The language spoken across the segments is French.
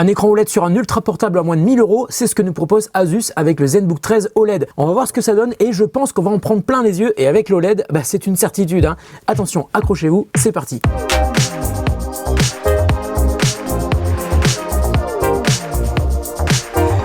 Un écran OLED sur un ultra portable à moins de 1000 €, c'est ce que nous propose Asus avec le ZenBook 13 OLED. On va voir ce que ça donne et je pense qu'on va en prendre plein les yeux, et avec l'OLED, c'est une certitude, hein. Attention, accrochez-vous, c'est parti.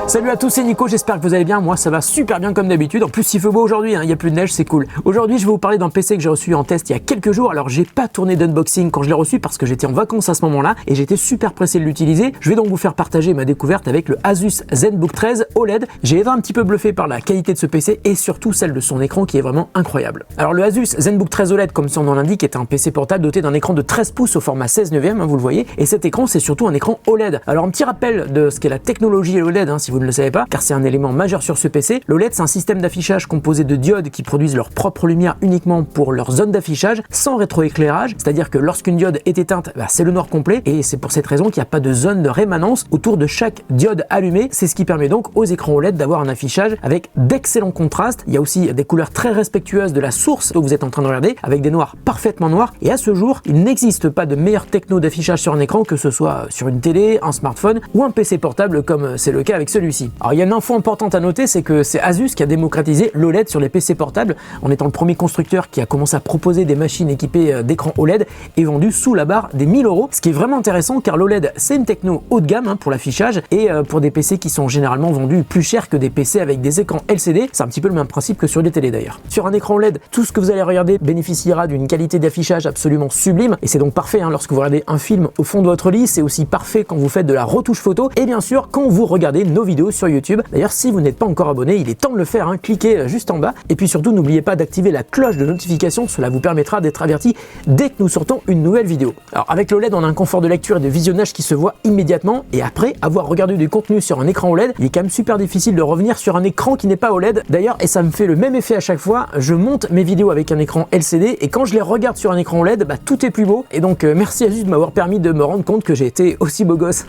Salut à tous, c'est Nico, j'espère que vous allez bien. Moi ça va super bien comme d'habitude. En plus il fait beau aujourd'hui, il n'y a plus de neige, c'est cool. Aujourd'hui je vais vous parler d'un PC que j'ai reçu en test il y a quelques jours. Alors j'ai pas tourné d'unboxing quand je l'ai reçu parce que j'étais en vacances à ce moment-là et j'étais super pressé de l'utiliser. Je vais donc vous faire partager ma découverte avec le Asus ZenBook 13 OLED. J'ai été un petit peu bluffé par la qualité de ce PC et surtout celle de son écran qui est vraiment incroyable. Alors le Asus ZenBook 13 OLED, comme son nom l'indique, est un PC portable doté d'un écran de 13 pouces au format 16/9, vous le voyez, et cet écran c'est surtout un écran OLED. Alors un petit rappel de ce qu'est la technologie OLED, si vous ne le savez pas, car c'est un élément majeur sur ce PC. L'OLED, c'est un système d'affichage composé de diodes qui produisent leur propre lumière uniquement pour leur zone d'affichage, sans rétroéclairage, c'est-à-dire que lorsqu'une diode est éteinte, c'est le noir complet, et c'est pour cette raison qu'il n'y a pas de zone de rémanence autour de chaque diode allumée. C'est ce qui permet donc aux écrans OLED d'avoir un affichage avec d'excellents contrastes. Il y a aussi des couleurs très respectueuses de la source que vous êtes en train de regarder, avec des noirs parfaitement noirs, et à ce jour, il n'existe pas de meilleure techno d'affichage sur un écran, que ce soit sur une télé, un smartphone ou un PC portable comme c'est le cas avec celui-ci. Alors il y a une info importante à noter, c'est que c'est Asus qui a démocratisé l'OLED sur les PC portables en étant le premier constructeur qui a commencé à proposer des machines équipées d'écran OLED et vendues sous la barre des 1000 €. Ce qui est vraiment intéressant car l'OLED c'est une techno haut de gamme pour l'affichage et pour des PC qui sont généralement vendus plus cher que des PC avec des écrans LCD. C'est un petit peu le même principe que sur les télés d'ailleurs. Sur un écran OLED, tout ce que vous allez regarder bénéficiera d'une qualité d'affichage absolument sublime et c'est donc parfait lorsque vous regardez un film au fond de votre lit. C'est aussi parfait quand vous faites de la retouche photo et bien sûr quand vous regardez nos vidéos sur YouTube. D'ailleurs, si vous n'êtes pas encore abonné, il est temps de le faire, cliquez juste en bas. Et puis surtout, n'oubliez pas d'activer la cloche de notification, cela vous permettra d'être averti dès que nous sortons une nouvelle vidéo. Alors avec l'OLED, on a un confort de lecture et de visionnage qui se voit immédiatement, et après avoir regardé du contenu sur un écran OLED, il est quand même super difficile de revenir sur un écran qui n'est pas OLED. D'ailleurs, et ça me fait le même effet à chaque fois, je monte mes vidéos avec un écran LCD, et quand je les regarde sur un écran OLED, tout est plus beau. Et donc merci Asus de m'avoir permis de me rendre compte que j'ai été aussi beau gosse.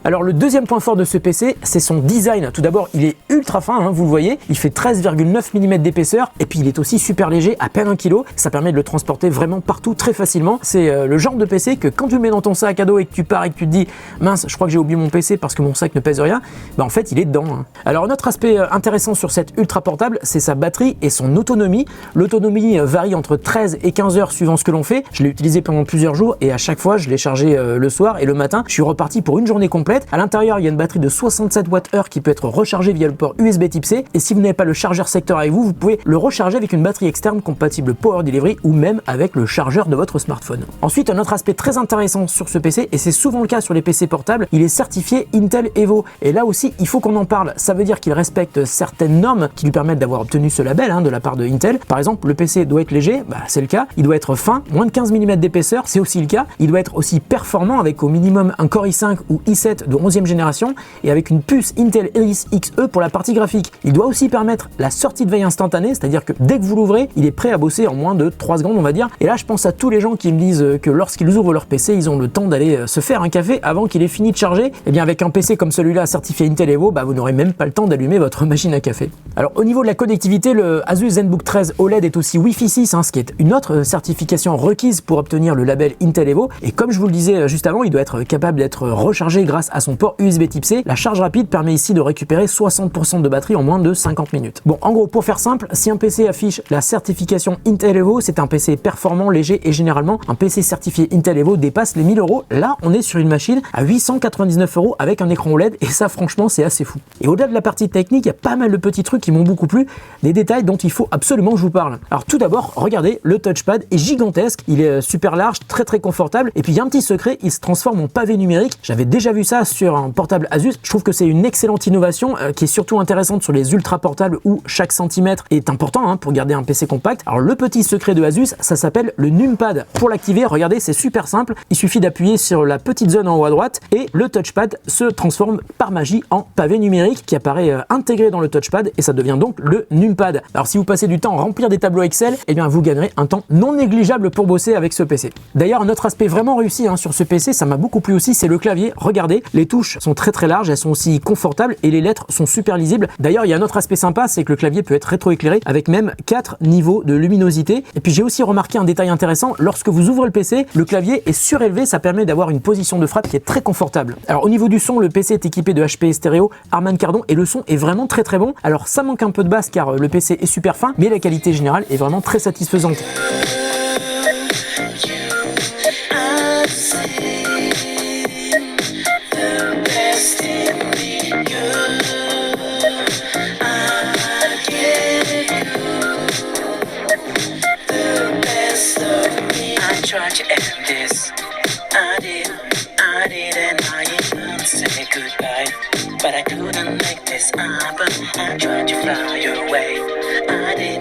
Alors le deuxième point fort de ce PC, c'est son design. Tout d'abord, il est ultra fin, vous le voyez, il fait 13,9 mm d'épaisseur et puis il est aussi super léger, à peine 1 kg. Ça permet de le transporter vraiment partout très facilement. C'est le genre de PC que quand tu le mets dans ton sac à dos et que tu pars et que tu te dis mince, je crois que j'ai oublié mon PC parce que mon sac ne pèse rien, en fait il est dedans. Alors un autre aspect intéressant sur cette ultra portable, c'est sa batterie et son autonomie. L'autonomie varie entre 13 et 15 heures suivant ce que l'on fait. Je l'ai utilisé pendant plusieurs jours et à chaque fois je l'ai chargé le soir et le matin. Je suis reparti pour une journée complète. À l'intérieur, il y a une batterie de 67 Wh qui peut être rechargée via le port USB Type C, et si vous n'avez pas le chargeur secteur avec vous, vous pouvez le recharger avec une batterie externe compatible Power Delivery ou même avec le chargeur de votre smartphone. Ensuite, un autre aspect très intéressant sur ce PC, et c'est souvent le cas sur les PC portables, il est certifié Intel Evo, et là aussi il faut qu'on en parle. Ça veut dire qu'il respecte certaines normes qui lui permettent d'avoir obtenu ce label de la part de Intel. Par exemple, le PC doit être léger, c'est le cas, il doit être fin, moins de 15 mm d'épaisseur, c'est aussi le cas, il doit être aussi performant avec au minimum un Core i5 ou i7 de 11e génération et avec une puce Intel Iris Xe pour la partie graphique. Il doit aussi permettre la sortie de veille instantanée, c'est-à-dire que dès que vous l'ouvrez, il est prêt à bosser en moins de 3 secondes, on va dire. Et là, je pense à tous les gens qui me disent que lorsqu'ils ouvrent leur PC, ils ont le temps d'aller se faire un café avant qu'il ait fini de charger. Et bien avec un PC comme celui-là certifié Intel Evo, vous n'aurez même pas le temps d'allumer votre machine à café. Alors au niveau de la connectivité, le Asus ZenBook 13 OLED est aussi Wi-Fi 6, ce qui est une autre certification requise pour obtenir le label Intel Evo. Et comme je vous le disais juste avant, il doit être capable d'être rechargé grâce à son port USB Type C. La charge rapide permet ici de récupérer 60% de batterie en moins de 50 minutes. Bon, en gros, pour faire simple, si un PC affiche la certification Intel Evo, c'est un PC performant, léger, et généralement, un PC certifié Intel Evo dépasse les 1000 €. Là, on est sur une machine à 899 € avec un écran OLED, et ça, franchement, c'est assez fou. Et au-delà de la partie technique, il y a pas mal de petits trucs qui m'ont beaucoup plu, des détails dont il faut absolument que je vous parle. Alors tout d'abord, regardez, le touchpad est gigantesque, il est super large, très confortable, et puis il y a un petit secret, il se transforme en pavé numérique. J'avais déjà vu ça sur un portable Asus. Je trouve que c'est une excellente innovation qui est surtout intéressante sur les ultra portables où chaque centimètre est important pour garder un PC compact. Alors le petit secret de Asus, ça s'appelle le numpad. Pour l'activer, regardez, c'est super simple. Il suffit d'appuyer sur la petite zone en haut à droite et le touchpad se transforme par magie en pavé numérique qui apparaît intégré dans le touchpad, et ça devient donc le numpad. Alors si vous passez du temps à remplir des tableaux Excel, eh bien vous gagnerez un temps non négligeable pour bosser avec ce PC. D'ailleurs, un autre aspect vraiment réussi sur ce PC, ça m'a beaucoup plu aussi, c'est le clavier. Regardez, les touches sont très larges, elles sont aussi confortables confortable et les lettres sont super lisibles. D'ailleurs, il y a un autre aspect sympa, c'est que le clavier peut être rétroéclairé avec même 4 niveaux de luminosité. Et puis j'ai aussi remarqué un détail intéressant, lorsque vous ouvrez le PC, le clavier est surélevé, ça permet d'avoir une position de frappe qui est très confortable. Alors au niveau du son, le PC est équipé de HP stéréo Harman Kardon et le son est vraiment très très bon. Alors ça manque un peu de basse car le PC est super fin, mais la qualité générale est vraiment très satisfaisante. But I couldn't make this happen. I tried to fly away. I did.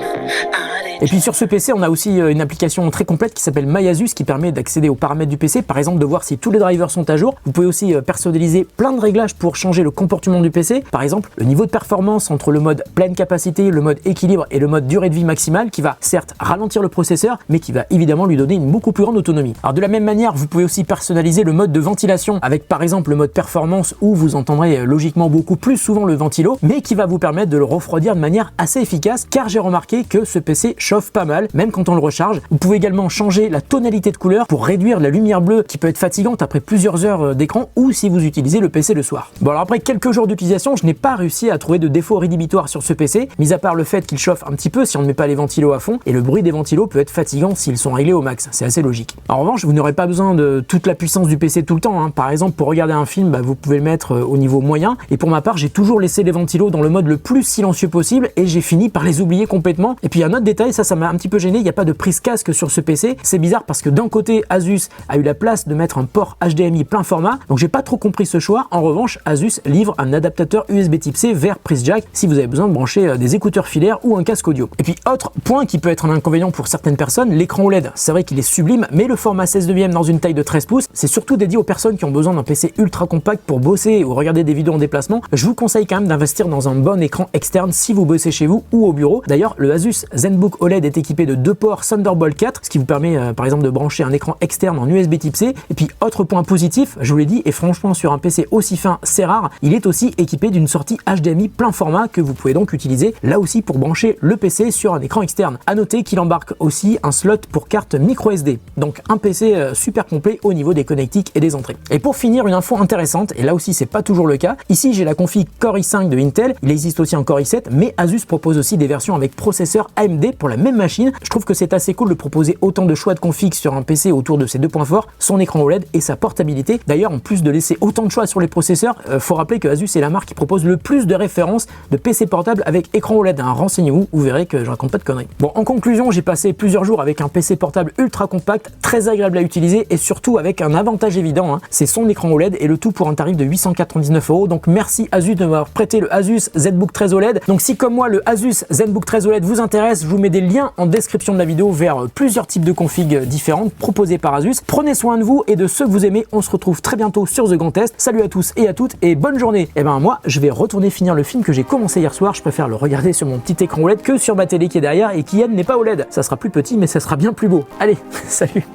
Et puis sur ce PC, on a aussi une application très complète qui s'appelle MyAsus qui permet d'accéder aux paramètres du PC, par exemple de voir si tous les drivers sont à jour. Vous pouvez aussi personnaliser plein de réglages pour changer le comportement du PC, par exemple le niveau de performance entre le mode pleine capacité, le mode équilibre et le mode durée de vie maximale qui va certes ralentir le processeur mais qui va évidemment lui donner une beaucoup plus grande autonomie. Alors de la même manière, vous pouvez aussi personnaliser le mode de ventilation avec par exemple le mode performance où vous entendrez logiquement beaucoup plus souvent le ventilo mais qui va vous permettre de le refroidir de manière assez efficace car j'ai remarqué que ce PC chauffe pas mal, même quand on le recharge. Vous pouvez également changer la tonalité de couleur pour réduire la lumière bleue qui peut être fatigante après plusieurs heures d'écran ou si vous utilisez le PC le soir. Bon alors après quelques jours d'utilisation, je n'ai pas réussi à trouver de défaut rédhibitoire sur ce PC, mis à part le fait qu'il chauffe un petit peu si on ne met pas les ventilos à fond et le bruit des ventilos peut être fatigant s'ils sont réglés au max, c'est assez logique. En revanche, vous n'aurez pas besoin de toute la puissance du PC tout le temps, hein. Par exemple pour regarder un film, vous pouvez le mettre au niveau moyen et pour ma part j'ai toujours laissé les ventilos dans le mode le plus silencieux possible et j'ai fini par les oublier complètement. Et puis un autre détail, ça m'a un petit peu gêné, il n'y a pas de prise casque sur ce PC. C'est bizarre parce que d'un côté Asus a eu la place de mettre un port HDMI plein format, donc j'ai pas trop compris ce choix. En revanche, Asus livre un adaptateur USB type C vers prise jack si vous avez besoin de brancher des écouteurs filaires ou un casque audio. Et puis autre point qui peut être un inconvénient pour certaines personnes, l'écran OLED. C'est vrai qu'il est sublime, mais le format 16 neuvième dans une taille de 13 pouces, c'est surtout dédié aux personnes qui ont besoin d'un PC ultra compact pour bosser ou regarder des vidéos en déplacement. Je vous conseille quand même d'investir dans un bon écran externe si vous bossez chez vous ou au bureau. D'ailleurs, le Asus ZenBook OLED est équipé de 2 ports Thunderbolt 4, ce qui vous permet par exemple de brancher un écran externe en USB type C. Et puis autre point positif, je vous l'ai dit, et franchement sur un PC aussi fin c'est rare, il est aussi équipé d'une sortie HDMI plein format que vous pouvez donc utiliser là aussi pour brancher le PC sur un écran externe. À noter qu'il embarque aussi un slot pour carte micro SD, donc un PC super complet au niveau des connectiques et des entrées. Et pour finir, une info intéressante, et là aussi c'est pas toujours le cas, ici j'ai la config Core i5 de Intel, il existe aussi un Core i7, mais Asus propose aussi des versions avec processeur AMD pour la même machine. Je trouve que c'est assez cool de proposer autant de choix de config sur un PC autour de ses deux points forts, son écran OLED et sa portabilité. D'ailleurs, en plus de laisser autant de choix sur les processeurs, faut rappeler que Asus est la marque qui propose le plus de références de PC portable avec écran OLED. Renseignez-vous, vous verrez que je raconte pas de conneries. Bon, en conclusion, j'ai passé plusieurs jours avec un PC portable ultra compact, très agréable à utiliser et surtout avec un avantage évident, c'est son écran OLED et le tout pour un tarif de 899 €. Donc merci Asus de m'avoir prêté le Asus ZenBook 13 OLED. Donc si comme moi le Asus ZenBook 13 OLED vous intéresse, je vous mets des liens en description de la vidéo vers plusieurs types de configs différentes proposées par Asus. Prenez soin de vous et de ceux que vous aimez. On se retrouve très bientôt sur The Grand Test. Salut à tous et à toutes et bonne journée. Et moi je vais retourner finir le film que j'ai commencé hier soir. Je préfère le regarder sur mon petit écran OLED que sur ma télé qui est derrière et qui elle n'est pas OLED. Ça sera plus petit mais ça sera bien plus beau. Allez, salut.